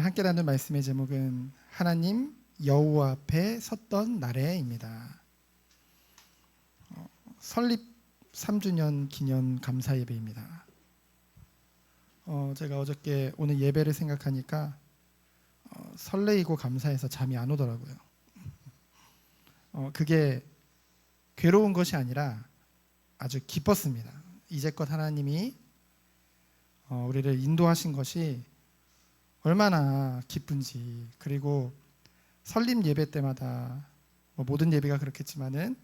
함께 나눌 말씀의 제목은 하나님 여호와 앞에 섰던 날에입니다. 설립 3주년 기념 감사 예배입니다. 제가 어저께 오늘 예배를 생각하니까 설레이고 감사해서 잠이 안 오더라고요. 그게 괴로운 것이 아니라 아주 기뻤습니다. 이제껏 하나님이 우리를 인도하신 것이 얼마나 기쁜지, 그리고 설립 예배 때마다 모든 예배가 그렇겠지만은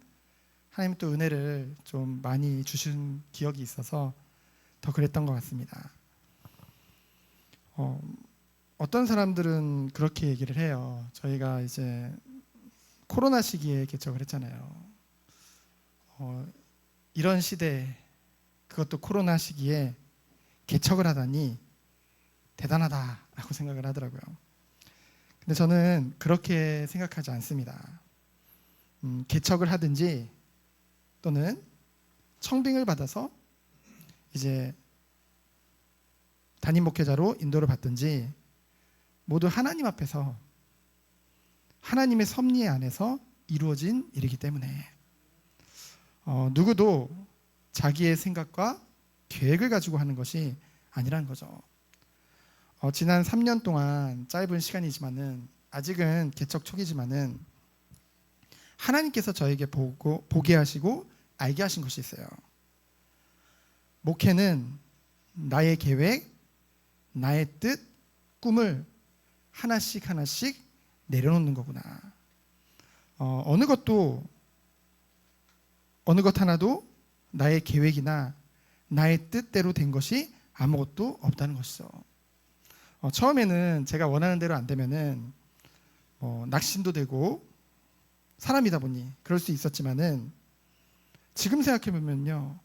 하나님 또 은혜를 좀 많이 주신 기억이 있어서 더 그랬던 것 같습니다. 어떤 사람들은 그렇게 얘기를 해요. 저희가 이제 코로나 시기에 개척을 했잖아요. 이런 시대, 그것도 코로나 시기에 개척을 하다니 대단하다라고 생각을 하더라고요. 근데 저는 그렇게 생각하지 않습니다. 개척을 하든지 또는 청빙을 받아서 이제 담임 목회자로 인도를 받든지 모두 하나님 앞에서 하나님의 섭리 안에서 이루어진 일이기 때문에 누구도 자기의 생각과 계획을 가지고 하는 것이 아니라는 거죠. 지난 3년 동안 짧은 시간이지만은 아직은 개척 초기지만은 하나님께서 저에게 보게 하시고 알게 하신 것이 있어요. 목회는 나의 계획, 나의 뜻, 꿈을 하나씩 하나씩 내려놓는 거구나. 어느 것 하나도 나의 계획이나 나의 뜻대로 된 것이 아무것도 없다는 것이죠. 처음에는 제가 원하는 대로 안 되면은 낙심도 되고 사람이다 보니 그럴 수 있었지만은 지금 생각해 보면요,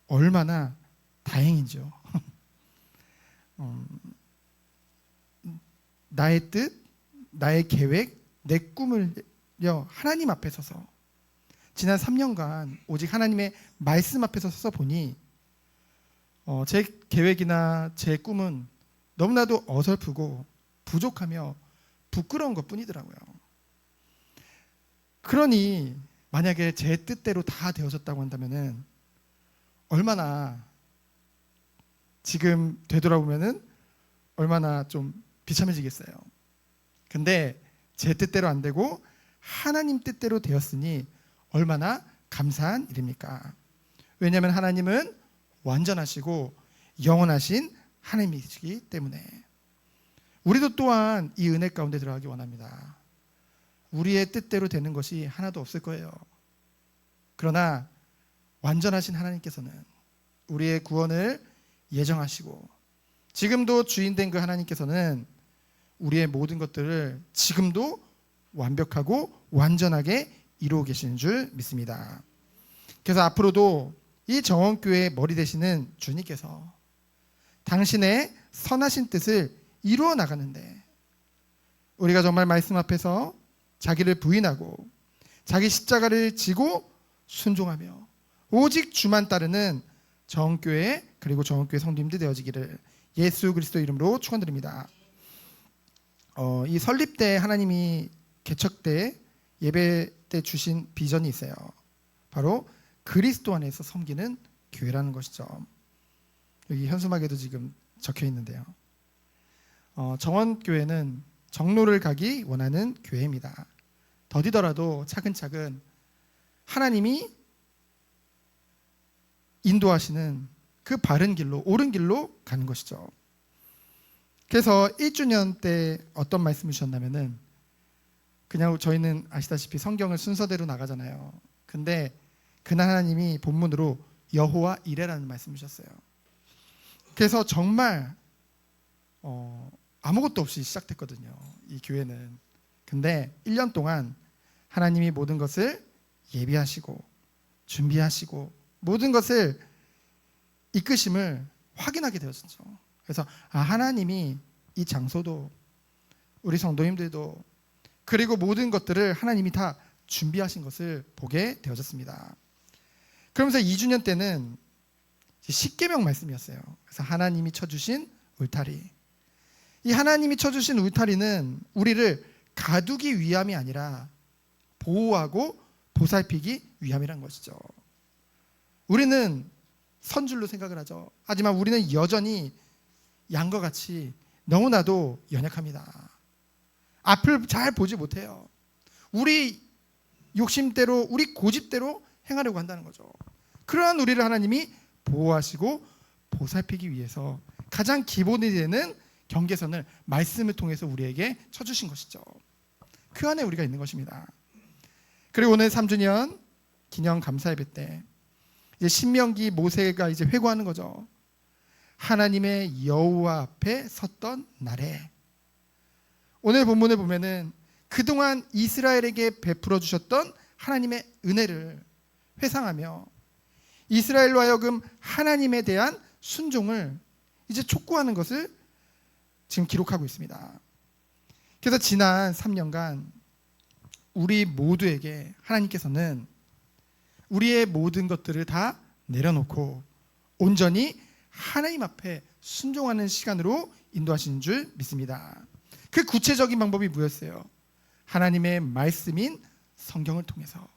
얼마나 다행이죠. 나의 뜻, 나의 계획, 내 꿈을요 하나님 앞에 서서 지난 3년간 오직 하나님의 말씀 앞에서 서서 보니 제 계획이나 제 꿈은 너무나도 어설프고 부족하며 부끄러운 것뿐이더라고요. 그러니 만약에 제 뜻대로 다 되어졌다고 한다면은 얼마나 지금 되돌아보면은 얼마나 좀 비참해지겠어요. 근데 제 뜻대로 안 되고 하나님 뜻대로 되었으니 얼마나 감사한 일입니까? 왜냐하면 하나님은 완전하시고 영원하신 하나님이시기 때문에 우리도 또한 이 은혜 가운데 들어가기 원합니다. 우리의 뜻대로 되는 것이 하나도 없을 거예요. 그러나 완전하신 하나님께서는 우리의 구원을 예정하시고 지금도 주인된 그 하나님께서는 우리의 모든 것들을 지금도 완벽하고 완전하게 이루고 계시는 줄 믿습니다. 그래서 앞으로도 이 정원교회의 머리 되시는 주님께서 당신의 선하신 뜻을 이루어 나가는데 우리가 정말 말씀 앞에서 자기를 부인하고 자기 십자가를 지고 순종하며 오직 주만 따르는 정원교회, 그리고 정원교회 성도님들 되어지기를 예수 그리스도 이름으로 축원드립니다. 이 설립 때 하나님이 개척 때 예배 때 주신 비전이 있어요. 바로 그리스도 안에서 섬기는 교회라는 것이죠. 여기 현수막에도 지금 적혀 있는데요. 정원교회는 정로를 가기 원하는 교회입니다. 더디더라도 차근차근 하나님이 인도하시는 그 바른 길로, 옳은 길로 가는 것이죠. 그래서 1주년 때 어떤 말씀을 주셨냐면은 그냥 저희는 아시다시피 성경을 순서대로 나가잖아요. 근데 그날 하나님이 본문으로 여호와 이레라는 말씀을 주셨어요. 그래서 정말 아무것도 없이 시작됐거든요, 이 교회는. 근데 1년 동안 하나님이 모든 것을 예비하시고 준비하시고 모든 것을 이끄심을 확인하게 되었죠. 그래서 하나님이 이 장소도 우리 성도님들도 그리고 모든 것들을 하나님이 다 준비하신 것을 보게 되어졌습니다. 그러면서 2주년 때는 십계명 말씀이었어요. 그래서 하나님이 쳐주신 울타리, 이 하나님이 쳐주신 울타리는 우리를 가두기 위함이 아니라 보호하고 보살피기 위함이란 것이죠. 우리는 선줄로 생각을 하죠. 하지만 우리는 여전히 양과 같이 너무나도 연약합니다. 앞을 잘 보지 못해요. 우리 욕심대로, 우리 고집대로 행하려고 한다는 거죠. 그러한 우리를 하나님이 보호하시고 보살피기 위해서 가장 기본이 되는 경계선을 말씀을 통해서 우리에게 쳐주신 것이죠. 그 안에 우리가 있는 것입니다. 그리고 오늘 3주년 기념 감사예배 때 이제 신명기 모세가 이제 회고하는 거죠. 하나님의 여호와 앞에 섰던 날에, 오늘 본문을 보면은 그동안 이스라엘에게 베풀어 주셨던 하나님의 은혜를 회상하며 이스라엘로 하여금 하나님에 대한 순종을 이제 촉구하는 것을 지금 기록하고 있습니다. 그래서 지난 3년간 우리 모두에게 하나님께서는 우리의 모든 것들을 다 내려놓고 온전히 하나님 앞에 순종하는 시간으로 인도하시는 줄 믿습니다. 그 구체적인 방법이 뭐였어요? 하나님의 말씀인 성경을 통해서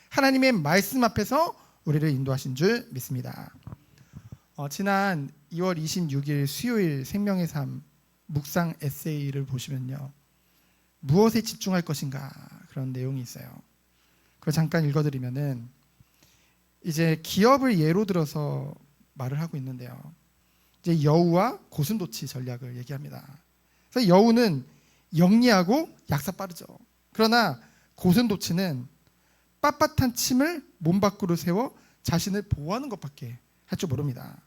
하나님의 말씀 앞에서 우리를 인도하신 줄 믿습니다. 지난 2월 26일 수요일 생명의 삶 묵상 에세이를 보시면요, 무엇에 집중할 것인가 그런 내용이 있어요. 그걸 잠깐 읽어드리면은 이제 기업을 예로 들어서 말을 하고 있는데요, 이제 여우와 고슴도치 전략을 얘기합니다. 그래서 여우는 영리하고 약사 빠르죠. 그러나 고슴도치는 빳빳한 침을 몸 밖으로 세워 자신을 보호하는 것밖에 할 줄 모릅니다.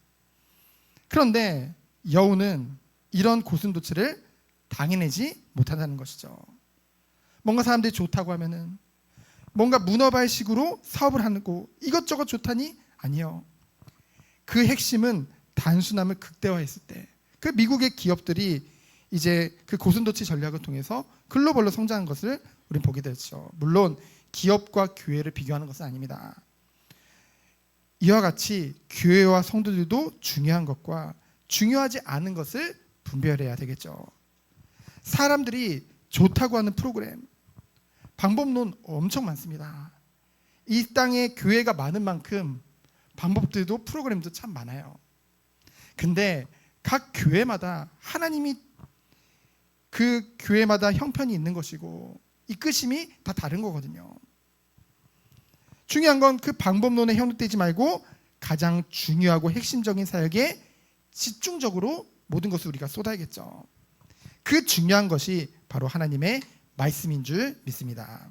그런데 여우는 이런 고슴도치를 당해내지 못한다는 것이죠. 뭔가 사람들이 좋다고 하면은 뭔가 문어발식으로 사업을 하고 이것저것 좋다니 아니요. 그 핵심은 단순함을 극대화했을 때 그 미국의 기업들이 이제 그 고슴도치 전략을 통해서 글로벌로 성장한 것을 우리는 보게 됐죠. 물론 기업과 교회를 비교하는 것은 아닙니다. 이와 같이 교회와 성도들도 중요한 것과 중요하지 않은 것을 분별해야 되겠죠. 사람들이 좋다고 하는 프로그램, 방법론 엄청 많습니다. 이 땅에 교회가 많은 만큼 방법들도 프로그램도 참 많아요. 근데 각 교회마다 하나님이 그 교회마다 형편이 있는 것이고 이끄심이 다 다른 거거든요. 중요한 건 그 방법론에 현혹되지 말고 가장 중요하고 핵심적인 사역에 집중적으로 모든 것을 우리가 쏟아야겠죠. 그 중요한 것이 바로 하나님의 말씀인 줄 믿습니다.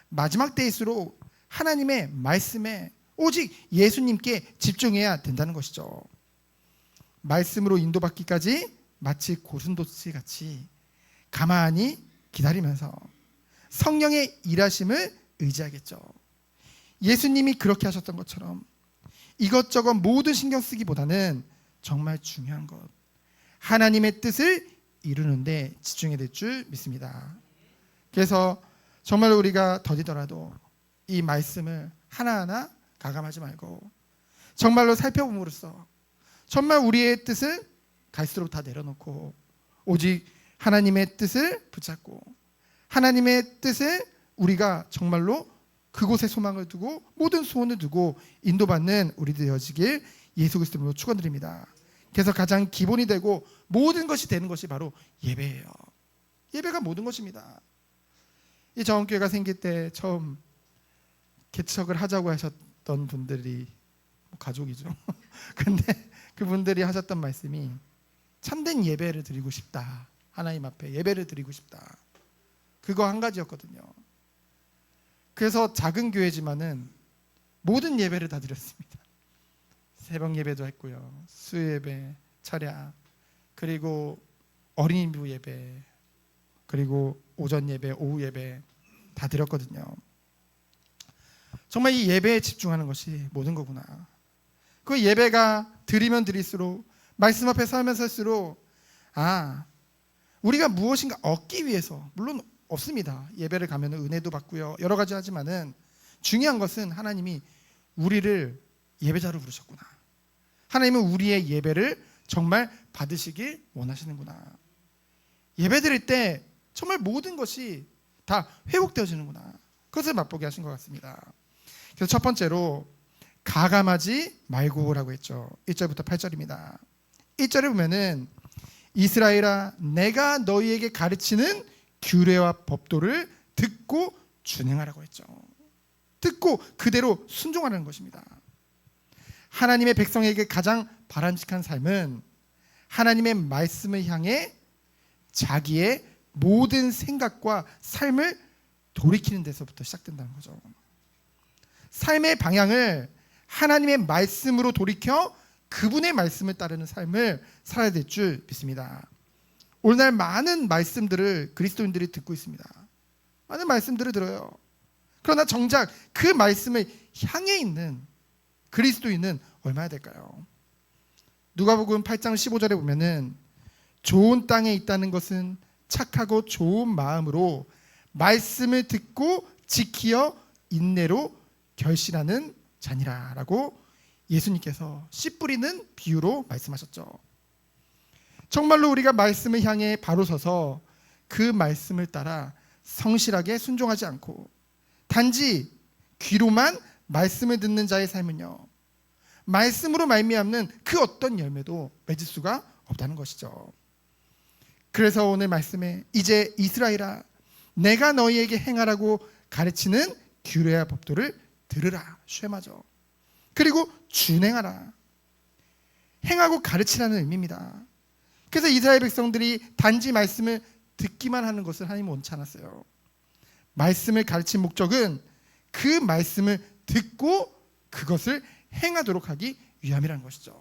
마지막 때일수록 하나님의 말씀에 오직 예수님께 집중해야 된다는 것이죠. 말씀으로 인도받기까지 마치 고슴도치 같이 가만히 기다리면서 성령의 일하심을 의지하겠죠. 예수님이 그렇게 하셨던 것처럼 이것저것 모두 신경 쓰기보다는 정말 중요한 것, 하나님의 뜻을 이루는데 집중해야 될 줄 믿습니다. 그래서 정말 우리가 더디더라도 이 말씀을 하나하나 가감하지 말고 정말로 살펴봄으로써 정말 우리의 뜻을 갈수록 다 내려놓고 오직 하나님의 뜻을 붙잡고 하나님의 뜻을 우리가 정말로 그곳에 소망을 두고 모든 소원을 두고 인도받는 우리들 되어지길 예수 그리스도로 축원드립니다. 그래서 가장 기본이 되고 모든 것이 되는 것이 바로 예배예요. 예배가 모든 것입니다. 이 정원교회가 생길 때 처음 개척을 하자고 하셨던 분들이 가족이죠. 근데 그분들이 하셨던 말씀이 참된 예배를 드리고 싶다. 하나님 앞에 예배를 드리고 싶다. 그거 한 가지였거든요. 그래서 작은 교회지만은 모든 예배를 다 드렸습니다. 새벽 예배도 했고요, 수요 예배, 차량, 그리고 어린이부 예배, 그리고 오전 예배, 오후 예배 다 드렸거든요. 정말 이 예배에 집중하는 것이 모든 거구나. 그 예배가 드리면 드릴수록 말씀 앞에 서면 설수록 우리가 무엇인가 얻기 위해서, 물론 없습니다. 예배를 가면 은혜도 받고요, 여러 가지 하지만은 중요한 것은 하나님이 우리를 예배자로 부르셨구나. 하나님은 우리의 예배를 정말 받으시길 원하시는구나. 예배드릴 때 정말 모든 것이 다 회복되어지는구나. 그것을 맛보게 하신 것 같습니다. 그래서 첫 번째로 가감하지 말고라고 했죠. 1절부터 8절입니다. 1절에 보면은 이스라엘아 내가 너희에게 가르치는 규례와 법도를 듣고 준행하라고 했죠. 듣고 그대로 순종하라는 것입니다. 하나님의 백성에게 가장 바람직한 삶은 하나님의 말씀을 향해 자기의 모든 생각과 삶을 돌이키는 데서부터 시작된다는 거죠. 삶의 방향을 하나님의 말씀으로 돌이켜 그분의 말씀을 따르는 삶을 살아야 될 줄 믿습니다. 오늘날 많은 말씀들을 그리스도인들이 듣고 있습니다. 많은 말씀들을 들어요. 그러나 정작 그 말씀을 향해 있는 그리스도인은 얼마나 될까요? 누가복음 8장 15절에 보면은 좋은 땅에 있다는 것은 착하고 좋은 마음으로 말씀을 듣고 지키어 인내로 결실하는 자니라라고 예수님께서 씨 뿌리는 비유로 말씀하셨죠. 정말로 우리가 말씀을 향해 바로 서서 그 말씀을 따라 성실하게 순종하지 않고 단지 귀로만 말씀을 듣는 자의 삶은요, 말씀으로 말미암는 그 어떤 열매도 맺을 수가 없다는 것이죠. 그래서 오늘 말씀에 이제 이스라엘아 내가 너희에게 행하라고 가르치는 규례와 법도를 들으라, 쉐마죠. 그리고 준행하라. 행하고 가르치라는 의미입니다. 그래서 이스라엘 백성들이 단지 말씀을 듣기만 하는 것을 하나님은 원치 않았어요. 말씀을 가르친 목적은 그 말씀을 듣고 그것을 행하도록 하기 위함이라는 것이죠.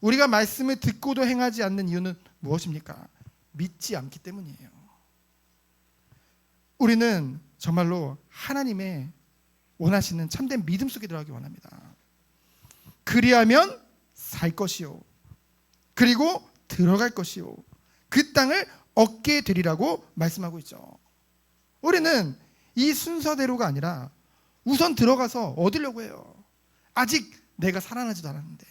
우리가 말씀을 듣고도 행하지 않는 이유는 무엇입니까? 믿지 않기 때문이에요. 우리는 정말로 하나님의 원하시는 참된 믿음 속에 들어가기 원합니다. 그리하면 살 것이요 그리고 들어갈 것이요 그 땅을 얻게 되리라고 말씀하고 있죠. 우리는 이 순서대로가 아니라 우선 들어가서 얻으려고 해요. 아직 내가 살아나지도 않았는데.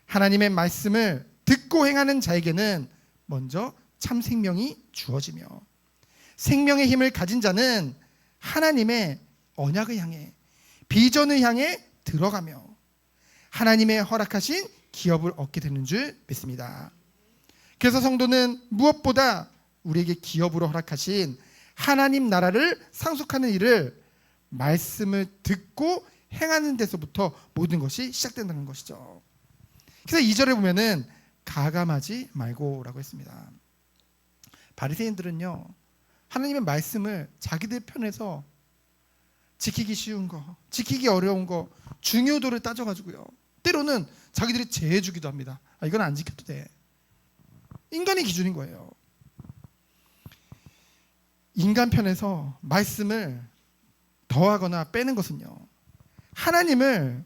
하나님의 말씀을 듣고 행하는 자에게는 먼저 참 생명이 주어지며 생명의 힘을 가진 자는 하나님의 언약을 향해 비전을 향해 들어가며 하나님의 허락하신 기업을 얻게 되는 줄 믿습니다. 그래서 성도는 무엇보다 우리에게 기업으로 허락하신 하나님 나라를 상속하는 일을 말씀을 듣고 행하는 데서부터 모든 것이 시작된다는 것이죠. 그래서 2절에 보면은 가감하지 말고라고 했습니다. 바리새인들은요, 하나님의 말씀을 자기들 편에서 지키기 쉬운 거, 지키기 어려운 거, 중요도를 따져가지고요, 때로는 자기들이 제해주기도 합니다. 이건 안 지켜도 돼. 인간의 기준인 거예요. 인간 편에서 말씀을 더하거나 빼는 것은요, 하나님이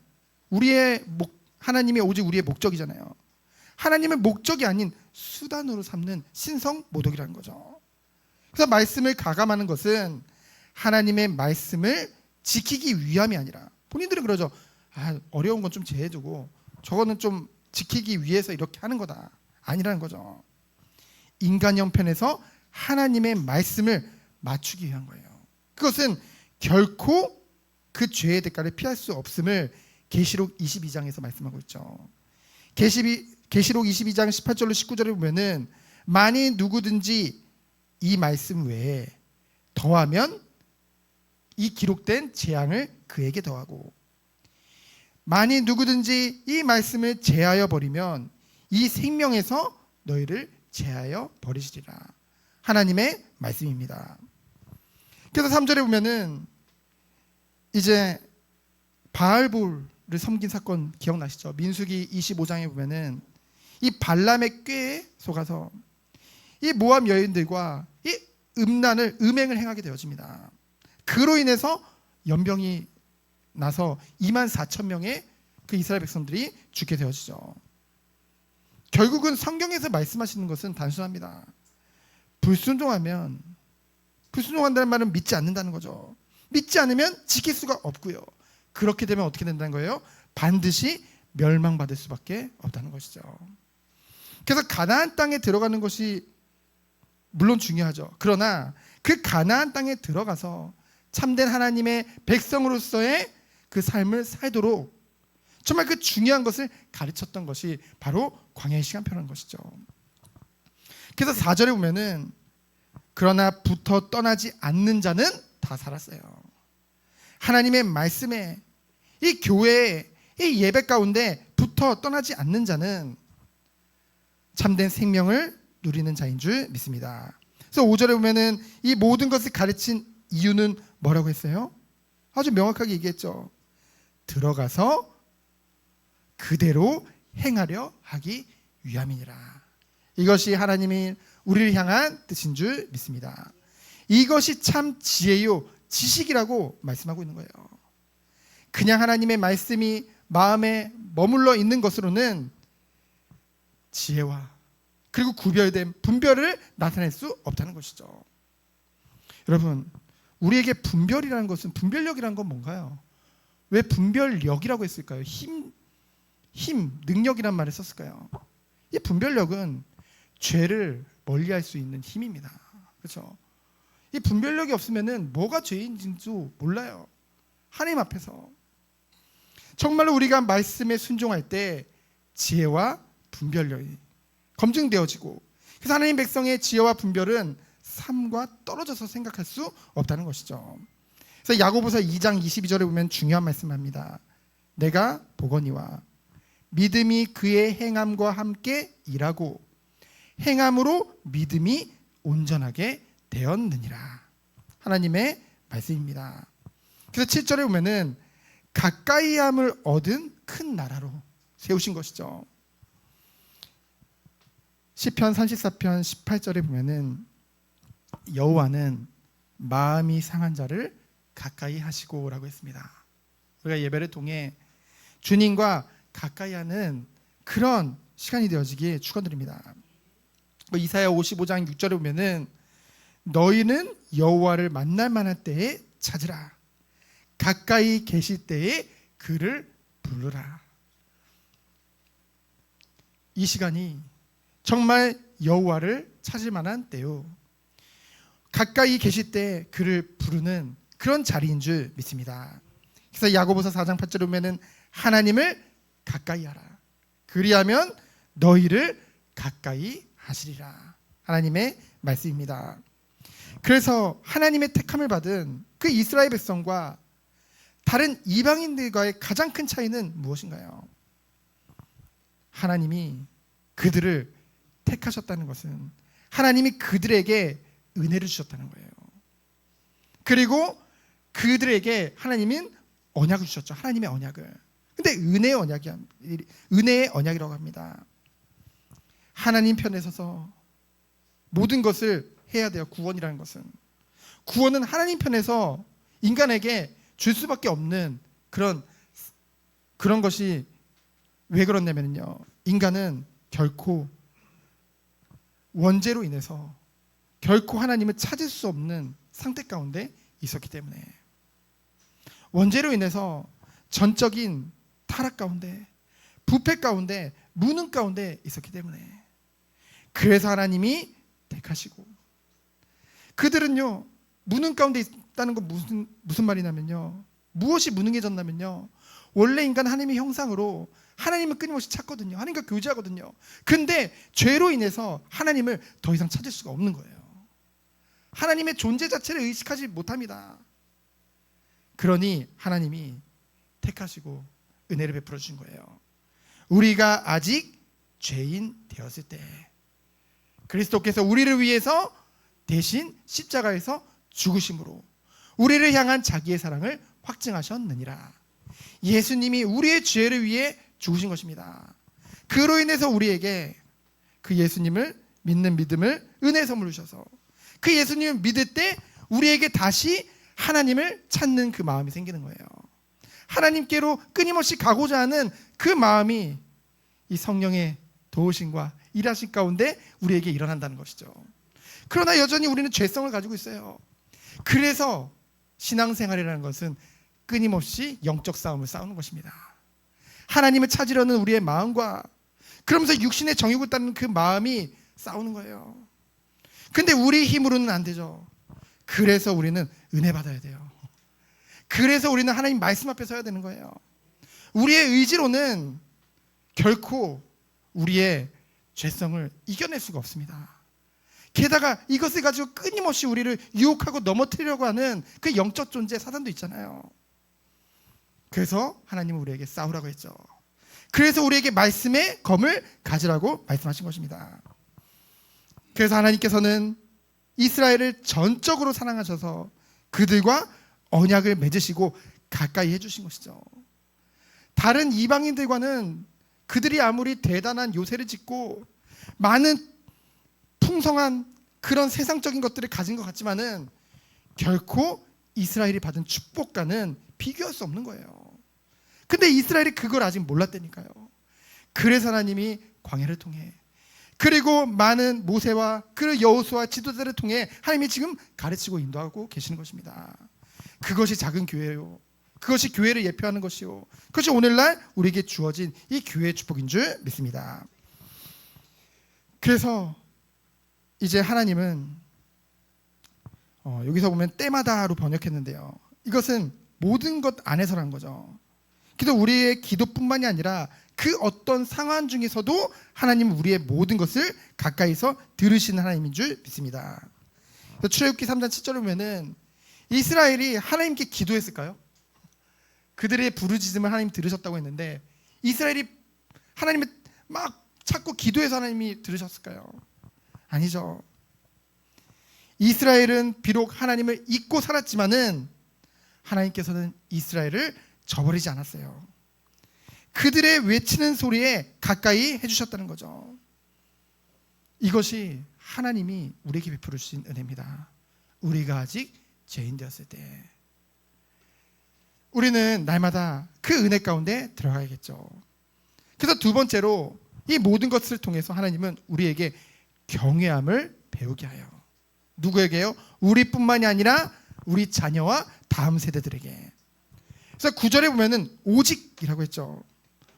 오직 우리의 목적이잖아요. 하나님의 목적이 아닌 수단으로 삼는 신성 모독이라는 거죠. 그래서 말씀을 가감하는 것은 하나님의 말씀을 지키기 위함이 아니라, 본인들은 그러죠. 어려운 건 좀 제해두고 저거는 좀 지키기 위해서 이렇게 하는 거다. 아니라는 거죠. 인간 형편에서 하나님의 말씀을 맞추기 위한 거예요. 그것은 결코 그 죄의 대가를 피할 수 없음을 계시록 22장에서 말씀하고 있죠. 계시록 22장 18절로 19절에 보면은 만일 누구든지 이 말씀 외에 더하면 이 기록된 재앙을 그에게 더하고 만일 누구든지 이 말씀을 제하여 버리면 이 생명에서 너희를 제하여 버리시리라. 하나님의 말씀입니다. 그래서 3절에 보면은 이제 바알볼을 섬긴 사건 기억나시죠? 민수기 25장에 보면은 이 발람의 꾀에 속아서 이 모압 여인들과 이 음행을 행하게 되어집니다. 그로 인해서 연병이 나서 24,000명의 그 이스라엘 백성들이 죽게 되어지죠. 결국은 성경에서 말씀하시는 것은 단순합니다. 불순종한다는 말은 믿지 않는다는 거죠. 믿지 않으면 지킬 수가 없고요. 그렇게 되면 어떻게 된다는 거예요? 반드시 멸망받을 수밖에 없다는 것이죠. 그래서 가나안 땅에 들어가는 것이 물론 중요하죠. 그러나 그 가나안 땅에 들어가서 참된 하나님의 백성으로서의 그 삶을 살도록 정말 그 중요한 것을 가르쳤던 것이 바로 광야의 시간표라는 것이죠. 그래서 4절에 보면은 그러나 붙어 떠나지 않는 자는 다 살았어요. 하나님의 말씀에 이 교회에 이 예배 가운데 붙어 떠나지 않는 자는 참된 생명을 누리는 자인 줄 믿습니다. 그래서 5절에 보면은 이 모든 것을 가르친 이유는 뭐라고 했어요? 아주 명확하게 얘기했죠. 들어가서 그대로 행하려 하기 위함이니라. 이것이 하나님이 우리를 향한 뜻인 줄 믿습니다. 이것이 참 지혜요 지식이라고 말씀하고 있는 거예요. 그냥 하나님의 말씀이 마음에 머물러 있는 것으로는 지혜와 그리고 구별된 분별을 나타낼 수 없다는 것이죠. 여러분, 우리에게 분별이라는 것은, 분별력이라는 건 뭔가요? 왜 분별력이라고 했을까요? 힘, 능력이란 말을 썼을까요? 이 분별력은 죄를 멀리할 수 있는 힘입니다. 그렇죠? 이 분별력이 없으면은 뭐가 죄인지도 몰라요. 하나님 앞에서. 정말로 우리가 말씀에 순종할 때 지혜와 분별력이 검증되어지고, 그래서 하나님 백성의 지혜와 분별은 삶과 떨어져서 생각할 수 없다는 것이죠. 그래서 야고보서 2장 22절에 보면 중요한 말씀합니다. 내가 보거니와 믿음이 그의 행함과 함께 일하고 행함으로 믿음이 온전하게 되었느니라. 하나님의 말씀입니다. 그래서 7절에 보면은 가까이함을 얻은 큰 나라로 세우신 것이죠. 시편 34편 18절에 보면은 여호와는 마음이 상한 자를 가까이 하시고라고 했습니다. 우리가 예배를 통해 주님과 가까이 하는 그런 시간이 되어지기에 축원드립니다. 이사야 55장 6절에 보면은 너희는 여호와를 만날 만한 때에 찾으라. 가까이 계실 때에 그를 부르라. 이 시간이 정말 여호와를 찾을 만한 때요. 가까이 계실 때 그를 부르는 그런 자리인 줄 믿습니다. 그래서 야고보서 4장 8절에 보면은 하나님을 가까이 하라. 그리하면 너희를 가까이 하시리라. 하나님의 말씀입니다. 그래서 하나님의 택함을 받은 그 이스라엘 백성과 다른 이방인들과의 가장 큰 차이는 무엇인가요? 하나님이 그들을 택하셨다는 것은 하나님이 그들에게 은혜를 주셨다는 거예요. 그리고 그들에게 하나님은 언약을 주셨죠. 하나님의 언약을. 근데 은혜의 언약이라고 합니다. 하나님 편에 서서 모든 것을 해야 돼요. 구원이라는 것은. 구원은 하나님 편에서 인간에게 줄 수밖에 없는 그런 것이 왜 그러냐면요. 인간은 결코 원죄로 인해서 결코 하나님을 찾을 수 없는 상태 가운데 있었기 때문에, 원죄로 인해서 전적인 타락 가운데, 부패 가운데, 무능 가운데 있었기 때문에, 그래서 하나님이 택하시고, 그들은요 무능 가운데 있다는 건 무슨 말이냐면요, 무엇이 무능해졌냐면요, 원래 인간 하나님의 형상으로 하나님을 끊임없이 찾거든요. 하나님과 교제하거든요. 근데 죄로 인해서 하나님을 더 이상 찾을 수가 없는 거예요. 하나님의 존재 자체를 의식하지 못합니다. 그러니 하나님이 택하시고 은혜를 베풀어 주신 거예요. 우리가 아직 죄인 되었을 때 그리스도께서 우리를 위해서 대신 십자가에서 죽으심으로 우리를 향한 자기의 사랑을 확증하셨느니라. 예수님이 우리의 죄를 위해 죽으신 것입니다. 그로 인해서 우리에게 그 예수님을 믿는 믿음을 은혜 선물로 주셔서 그 예수님을 믿을 때 우리에게 다시 하나님을 찾는 그 마음이 생기는 거예요. 하나님께로 끊임없이 가고자 하는 그 마음이 이 성령의 도우심과 일하신 가운데 우리에게 일어난다는 것이죠. 그러나 여전히 우리는 죄성을 가지고 있어요. 그래서 신앙생활이라는 것은 끊임없이 영적 싸움을 싸우는 것입니다. 하나님을 찾으려는 우리의 마음과 그러면서 육신의 정욕을 따르는 그 마음이 싸우는 거예요. 근데 우리 힘으로는 안 되죠. 그래서 우리는 은혜 받아야 돼요. 그래서 우리는 하나님 말씀 앞에 서야 되는 거예요. 우리의 의지로는 결코 우리의 죄성을 이겨낼 수가 없습니다. 게다가 이것을 가지고 끊임없이 우리를 유혹하고 넘어뜨리려고 하는 그 영적 존재 사단도 있잖아요. 그래서 하나님은 우리에게 싸우라고 했죠. 그래서 우리에게 말씀의 검을 가지라고 말씀하신 것입니다. 그래서 하나님께서는 이스라엘을 전적으로 사랑하셔서 그들과 언약을 맺으시고 가까이 해주신 것이죠. 다른 이방인들과는 그들이 아무리 대단한 요새를 짓고 많은 풍성한 그런 세상적인 것들을 가진 것 같지만은 결코 이스라엘이 받은 축복과는 비교할 수 없는 거예요. 근데 이스라엘이 그걸 아직 몰랐다니까요. 그래서 하나님이 광야를 통해 그리고 많은 모세와 그 여호수아 지도자를 통해 하나님이 지금 가르치고 인도하고 계시는 것입니다. 그것이 작은 교회요. 그것이 교회를 예표하는 것이요. 그것이 오늘날 우리에게 주어진 이 교회의 축복인 줄 믿습니다. 그래서 이제 하나님은 여기서 보면 때마다로 번역했는데요. 이것은 모든 것 안에서란 거죠. 그래서 우리의 기도뿐만이 아니라 그 어떤 상황 중에서도 하나님은 우리의 모든 것을 가까이서 들으시는 하나님인 줄 믿습니다. 출애굽기 3장 7절을 보면은 이스라엘이 하나님께 기도했을까요? 그들의 부르짖음을 하나님 들으셨다고 했는데 이스라엘이 하나님을 막 찾고 기도해서 하나님이 들으셨을까요? 아니죠. 이스라엘은 비록 하나님을 잊고 살았지만은 하나님께서는 이스라엘을 저버리지 않았어요. 그들의 외치는 소리에 가까이 해주셨다는 거죠. 이것이 하나님이 우리에게 베풀어 주신 은혜입니다. 우리가 아직 죄인 되었을 때 우리는 날마다 그 은혜 가운데 들어가야겠죠. 그래서 두 번째로 이 모든 것을 통해서 하나님은 우리에게 경외함을 배우게 하여 누구에게요? 우리뿐만이 아니라 우리 자녀와 다음 세대들에게. 그래서 9절에 보면은 오직이라고 했죠.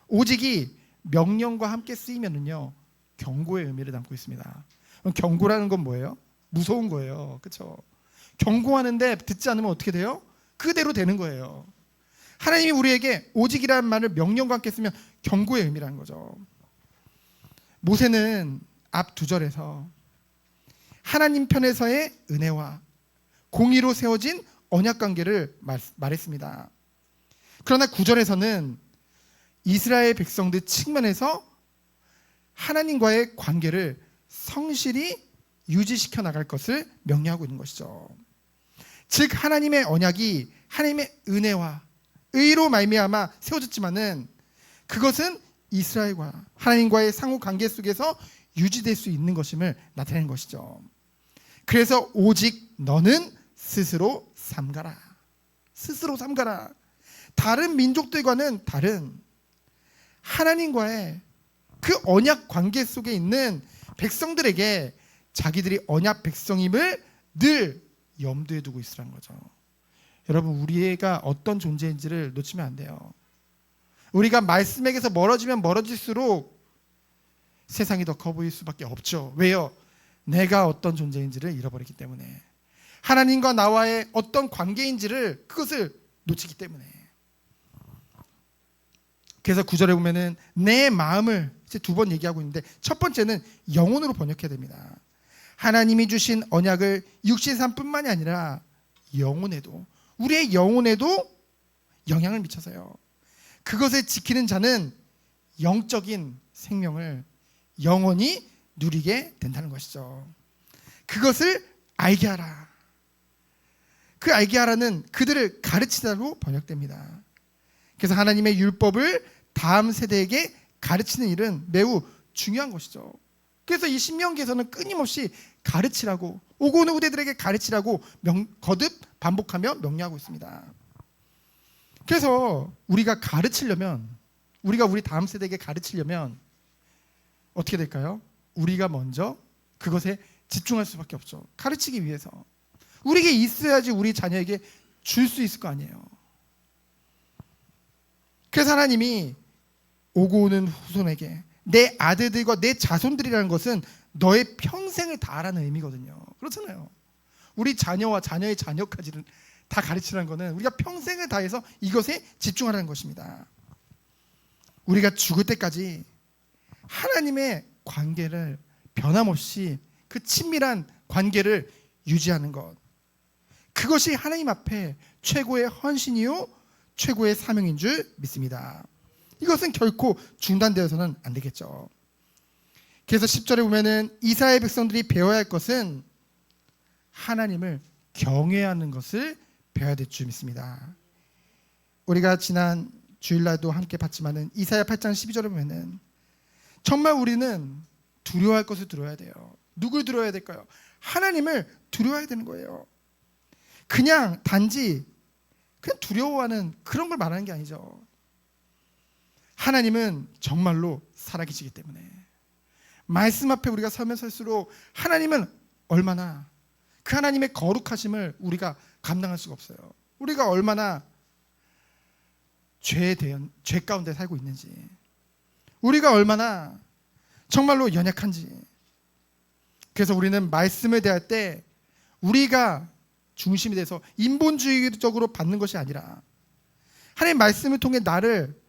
오직이 명령과 함께 쓰이면은요 경고의 의미를 담고 있습니다. 경고라는 건 뭐예요? 무서운 거예요. 그렇죠? 경고하는데 듣지 않으면 어떻게 돼요? 그대로 되는 거예요. 하나님이 우리에게 오직이라는 말을 명령과 함께 쓰면 경고의 의미라는 거죠. 모세는 앞 2절에서 하나님 편에서의 은혜와 공의로 세워진 언약 관계를 말했습니다. 그러나 9절에서는 이스라엘 백성들 측면에서 하나님과의 관계를 성실히 유지시켜 나갈 것을 명령하고 있는 것이죠. 즉 하나님의 언약이 하나님의 은혜와 의로 말미암아 세워졌지만은 그것은 이스라엘과 하나님과의 상호 관계 속에서 유지될 수 있는 것임을 나타내는 것이죠. 그래서 오직 너는 스스로 삼가라. 스스로 삼가라. 다른 민족들과는 다른 하나님과의 그 언약 관계 속에 있는 백성들에게 자기들이 언약 백성임을 늘 염두에 두고 있으라는 거죠. 여러분 우리가 어떤 존재인지를 놓치면 안 돼요. 우리가 말씀에게서 멀어지면 멀어질수록 세상이 더 커 보일 수밖에 없죠. 왜요? 내가 어떤 존재인지를 잃어버리기 때문에 하나님과 나와의 어떤 관계인지를 그것을 놓치기 때문에. 그래서 9절에 보면은 내 마음을 이제 2번 얘기하고 있는데 첫 번째는 영혼으로 번역해야 됩니다. 하나님이 주신 언약을 육신산뿐만이 아니라 영혼에도 우리의 영혼에도 영향을 미쳐서요. 그것을 지키는 자는 영적인 생명을 영원히 누리게 된다는 것이죠. 그것을 알게 하라. 그 알게 하라는 그들을 가르치다로 번역됩니다. 그래서 하나님의 율법을 다음 세대에게 가르치는 일은 매우 중요한 것이죠. 그래서 이 신명기에서는 끊임없이 가르치라고 오고 오는 후대들에게 가르치라고 거듭 반복하며 명령하고 있습니다. 그래서 우리가 가르치려면 우리가 우리 다음 세대에게 가르치려면 어떻게 될까요? 우리가 먼저 그것에 집중할 수밖에 없죠. 가르치기 위해서 우리에게 있어야지 우리 자녀에게 줄 수 있을 거 아니에요. 그래서 하나님이 오고 오는 후손에게 내 아들들과 내 자손들이라는 것은 너의 평생을 다하라는 의미거든요. 그렇잖아요. 우리 자녀와 자녀의 자녀까지는 다 가르치라는 것은 우리가 평생을 다해서 이것에 집중하라는 것입니다. 우리가 죽을 때까지 하나님의 관계를 변함없이 그 친밀한 관계를 유지하는 것, 그것이 하나님 앞에 최고의 헌신이요 최고의 사명인 줄 믿습니다. 이것은 결코 중단되어서는 안 되겠죠. 그래서 10절에 보면은 이스라엘 백성들이 배워야 할 것은 하나님을 경외하는 것을 배워야 될 줄 믿습니다. 우리가 지난 주일날도 함께 봤지만은 이사야 8장 12절에 보면은 정말 우리는 두려워할 것을 두려워야 돼요. 누굴 두려워야 될까요? 하나님을 두려워해야 되는 거예요. 그냥 단지 그냥 두려워하는 그런 걸 말하는 게 아니죠. 하나님은 정말로 살아계시기 때문에 말씀 앞에 우리가 서면 설수록 하나님은 얼마나 그 하나님의 거룩하심을 우리가 감당할 수가 없어요. 우리가 얼마나 죄 가운데 살고 있는지, 우리가 얼마나 정말로 연약한지. 그래서 우리는 말씀을 대할 때 우리가 중심이 돼서 인본주의적으로 받는 것이 아니라 하나님 말씀을 통해 나를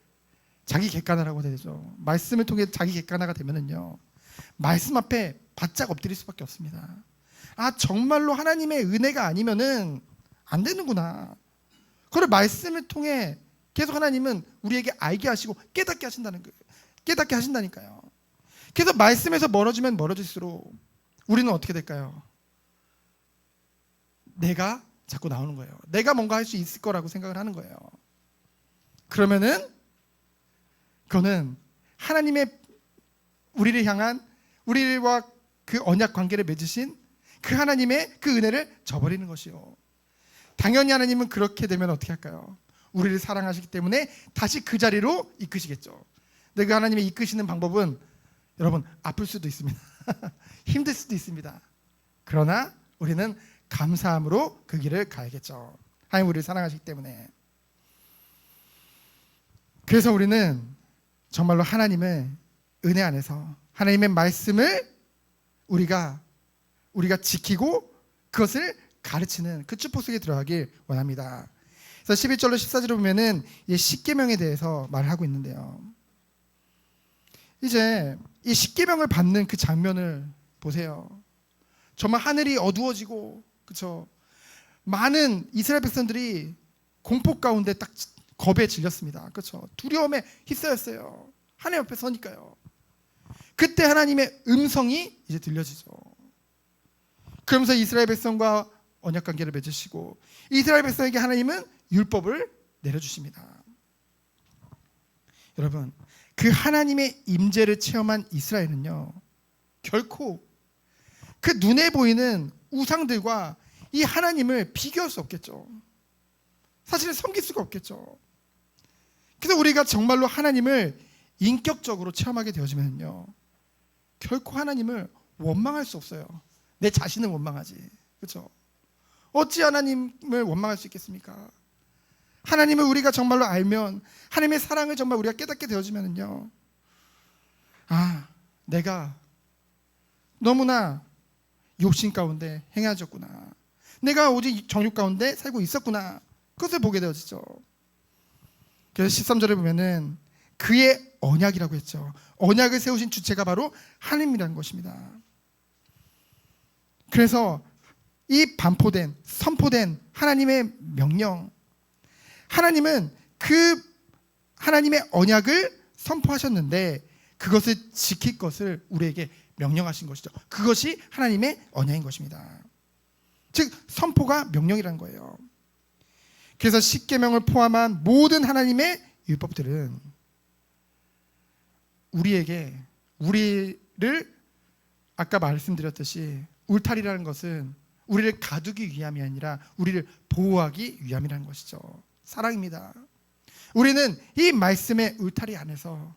자기 객관화라고 되죠. 말씀을 통해 자기 객관화가 되면은요, 말씀 앞에 바짝 엎드릴 수밖에 없습니다. 아, 정말로 하나님의 은혜가 아니면은 안 되는구나. 그걸 말씀을 통해 계속 하나님은 우리에게 알게 하시고 깨닫게 하신다는 거예요. 깨닫게 하신다니까요. 그래서 말씀에서 멀어지면 멀어질수록 우리는 어떻게 될까요? 내가 자꾸 나오는 거예요. 내가 뭔가 할 수 있을 거라고 생각을 하는 거예요. 그러면은 그거는 하나님의 우리를 향한, 우리와 그 언약 관계를 맺으신 그 하나님의 그 은혜를 저버리는 것이요. 당연히 하나님은 그렇게 되면 어떻게 할까요? 우리를 사랑하시기 때문에 다시 그 자리로 이끄시겠죠. 근데 그 하나님의 이끄시는 방법은 여러분 아플 수도 있습니다. 힘들 수도 있습니다. 그러나 우리는 감사함으로 그 길을 가야겠죠. 하나님 우리를 사랑하시기 때문에. 그래서 우리는 정말로 하나님의 은혜 안에서 하나님의 말씀을 우리가 지키고 그것을 가르치는 그 축복 속에 들어가길 원합니다. 그래서 11절로 14절을 보면은 이 십계명에 대해서 말을 하고 있는데요. 이제 이 십계명을 받는 그 장면을 보세요. 정말 하늘이 어두워지고, 그렇죠? 많은 이스라엘 백성들이 공포 가운데 딱 겁에 질렸습니다. 그렇죠? 두려움에 휩싸였어요. 하나님 앞에 서니까요. 그때 하나님의 음성이 이제 들려지죠. 그러면서 이스라엘 백성과 언약 관계를 맺으시고 이스라엘 백성에게 하나님은 율법을 내려주십니다. 여러분, 그 하나님의 임재를 체험한 이스라엘은요, 결코 그 눈에 보이는 우상들과 이 하나님을 비교할 수 없겠죠. 사실은 섬길 수가 없겠죠. 그래서 우리가 정말로 하나님을 인격적으로 체험하게 되어지면요, 결코 하나님을 원망할 수 없어요. 내 자신을 원망하지. 그렇죠? 어찌 하나님을 원망할 수 있겠습니까? 하나님을 우리가 정말로 알면, 하나님의 사랑을 정말 우리가 깨닫게 되어지면요, 아, 내가 너무나 욕심 가운데 행하였구나. 내가 오직 정욕 가운데 살고 있었구나. 그것을 보게 되어지죠. 그래서 13절에 보면은 그의 언약이라고 했죠. 언약을 세우신 주체가 바로 하나님이라는 것입니다. 그래서 이 반포된, 선포된 하나님의 명령, 하나님은 그 하나님의 언약을 선포하셨는데 그것을 지킬 것을 우리에게 명령하신 것이죠. 그것이 하나님의 언약인 것입니다. 즉 선포가 명령이라는 거예요. 그래서 십계명을 포함한 모든 하나님의 율법들은 우리를 아까 말씀드렸듯이 울타리라는 것은 우리를 가두기 위함이 아니라 우리를 보호하기 위함이라는 것이죠. 사랑입니다. 우리는 이 말씀의 울타리 안에서,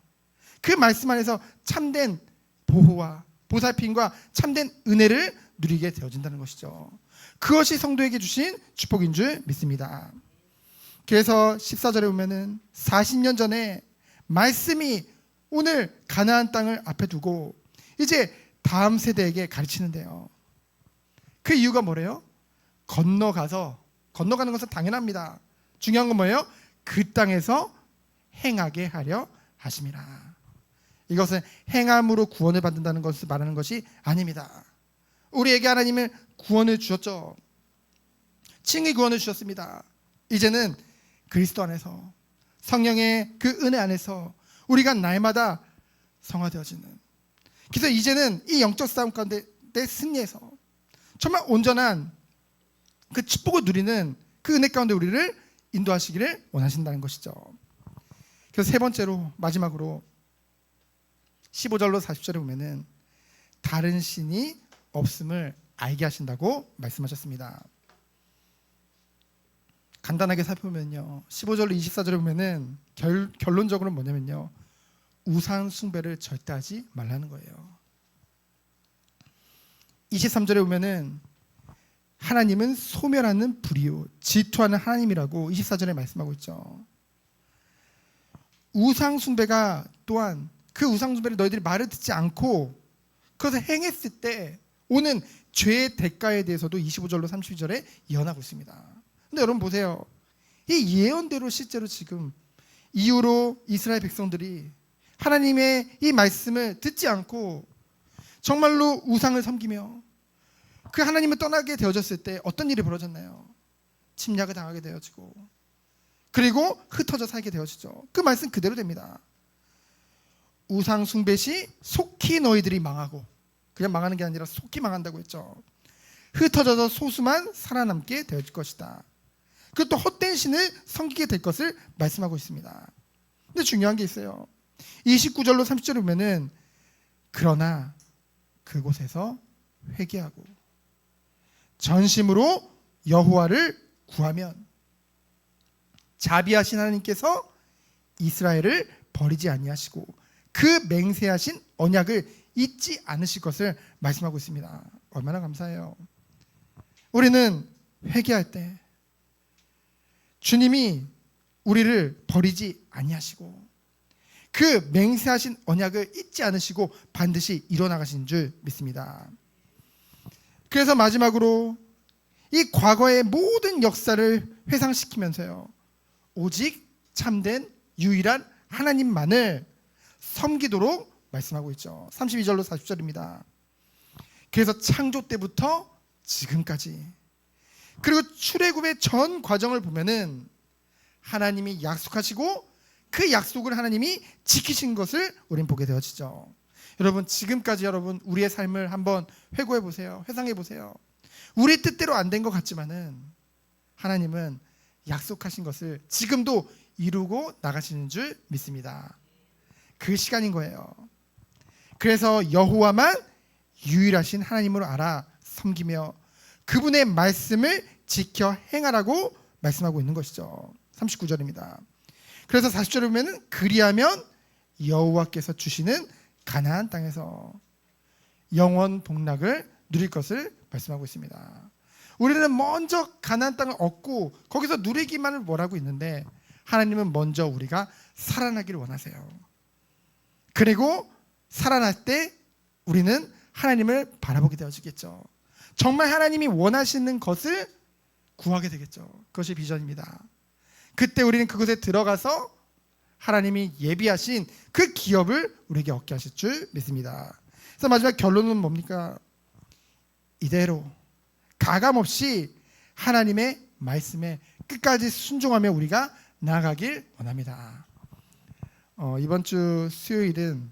그 말씀 안에서 참된 보호와 보살핌과 참된 은혜를 누리게 되어진다는 것이죠. 그것이 성도에게 주신 축복인 줄 믿습니다. 그래서 14절에 보면은 40년 전에 말씀이 오늘 가나안 땅을 앞에 두고 이제 다음 세대에게 가르치는데요. 그 이유가 뭐래요? 건너가는 것은 당연합니다. 중요한 건 뭐예요? 그 땅에서 행하게 하려 하심이라. 이것은 행함으로 구원을 받는다는 것을 말하는 것이 아닙니다. 우리에게 하나님은 구원을 주셨죠. 칭의 구원을 주셨습니다. 이제는 그리스도 안에서, 성령의 그 은혜 안에서 우리가 날마다 성화되어지는, 그래서 이제는 이 영적 싸움 가운데 내 승리해서 정말 온전한 그 축복을 누리는 그 은혜 가운데 우리를 인도하시기를 원하신다는 것이죠. 그래서 세 번째로, 마지막으로 15절로 40절에 보면은 다른 신이 없음을 알게 하신다고 말씀하셨습니다. 간단하게 살펴보면요, 15절로 24절에 보면은 결론적으로 뭐냐면요, 우상 숭배를 절대 하지 말라는 거예요. 23절에 보면은 하나님은 소멸하는 불이요 질투하는 하나님이라고 24절에 말씀하고 있죠. 우상 숭배가 또한 그 우상 숭배를 너희들이 말을 듣지 않고 그것을 행했을 때 오는 죄의 대가에 대해서도 25절로 32절에 예언하고 있습니다. 근데 여러분 보세요. 이 예언대로 실제로 지금 이후로 이스라엘 백성들이 하나님의 이 말씀을 듣지 않고 정말로 우상을 섬기며 그 하나님을 떠나게 되어졌을 때 어떤 일이 벌어졌나요? 침략을 당하게 되어지고 그리고 흩어져 살게 되어지죠. 그 말씀 그대로 됩니다. 우상 숭배 시 속히 너희들이 망하고, 그냥 망하는 게 아니라 속히 망한다고 했죠. 흩어져서 소수만 살아남게 될 것이다. 그리고 또 헛된 신을 섬기게 될 것을 말씀하고 있습니다. 근데 중요한 게 있어요. 29절로 30절에 보면은 그러나 그곳에서 회개하고 전심으로 여호와를 구하면 자비하신 하나님께서 이스라엘을 버리지 아니하시고 그 맹세하신 언약을 잊지 않으실 것을 말씀하고 있습니다. 얼마나 감사해요. 우리는 회개할 때 주님이 우리를 버리지 아니하시고 그 맹세하신 언약을 잊지 않으시고 반드시 이뤄나가신 줄 믿습니다. 그래서 마지막으로 이 과거의 모든 역사를 회상시키면서요, 오직 참된 유일한 하나님만을 섬기도록 말씀하고 있죠. 32절로 40절입니다. 그래서 창조 때부터 지금까지, 그리고 출애굽의 전 과정을 보면은 하나님이 약속하시고 그 약속을 하나님이 지키신 것을 우리는 보게 되어지죠. 여러분, 지금까지 여러분 우리의 삶을 한번 회고해 보세요. 회상해 보세요. 우리 뜻대로 안 된 것 같지만은 하나님은 약속하신 것을 지금도 이루고 나가시는 줄 믿습니다. 그 시간인 거예요. 그래서 여호와만 유일하신 하나님으로 알아 섬기며 그분의 말씀을 지켜 행하라고 말씀하고 있는 것이죠. 39절입니다. 그래서 40절에 보면 그리하면 여호와께서 주시는 가나안 땅에서 영원 복락을 누릴 것을 말씀하고 있습니다. 우리는 먼저 가나안 땅을 얻고 거기서 누리기만을 원하고 있는데 하나님은 먼저 우리가 살아나기를 원하세요. 그리고 살아날 때 우리는 하나님을 바라보게 되어지겠죠. 정말 하나님이 원하시는 것을 구하게 되겠죠. 그것이 비전입니다. 그때 우리는 그곳에 들어가서 하나님이 예비하신 그 기업을 우리에게 얻게 하실 줄 믿습니다. 그래서 마지막 결론은 뭡니까? 이대로 가감없이 하나님의 말씀에 끝까지 순종하며 우리가 나아가길 원합니다. 이번 주 수요일은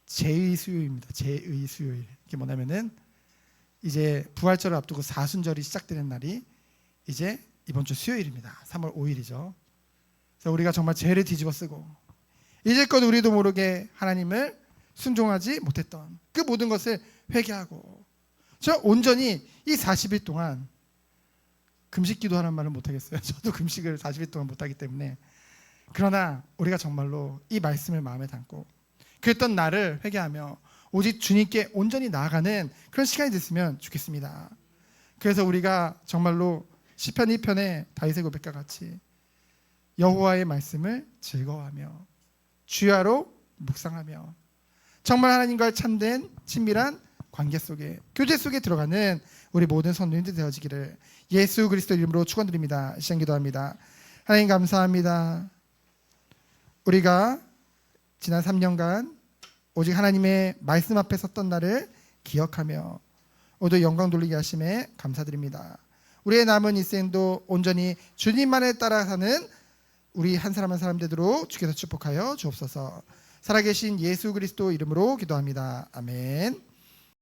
제의 수요일입니다. 제의 수요일. 이게 뭐냐면은 이제 부활절을 앞두고 사순절이 시작되는 날이 이제 이번 주 수요일입니다. 3월 5일이죠. 그래서 우리가 정말 죄를 뒤집어 쓰고 이제껏 우리도 모르게 하나님을 순종하지 못했던 그 모든 것을 회개하고 저 온전히 이 40일 동안 금식 기도하는 말은 못하겠어요. 저도 금식을 40일 동안 못하기 때문에. 그러나 우리가 정말로 이 말씀을 마음에 담고 그랬던 나를 회개하며 오직 주님께 온전히 나아가는 그런 시간이 됐으면 좋겠습니다. 그래서 우리가 정말로 시편 2편의 다윗의 고백과 같이 여호와의 말씀을 즐거워하며 주야로 묵상하며 정말 하나님과의 참된 친밀한 관계 속에, 교제 속에 들어가는 우리 모든 성도님들 되어지기를 예수 그리스도 이름으로 축원드립니다. 시간 기도합니다. 하나님 감사합니다. 우리가 지난 3년간 오직 하나님의 말씀 앞에 섰던 날을 기억하며 모두 영광 돌리게 하심에 감사드립니다. 우리의 남은 일생도 온전히 주님만을 따라 사는 우리 한 사람 한 사람 되도록 주께서 축복하여 주옵소서. 살아계신 예수 그리스도 이름으로 기도합니다. 아멘.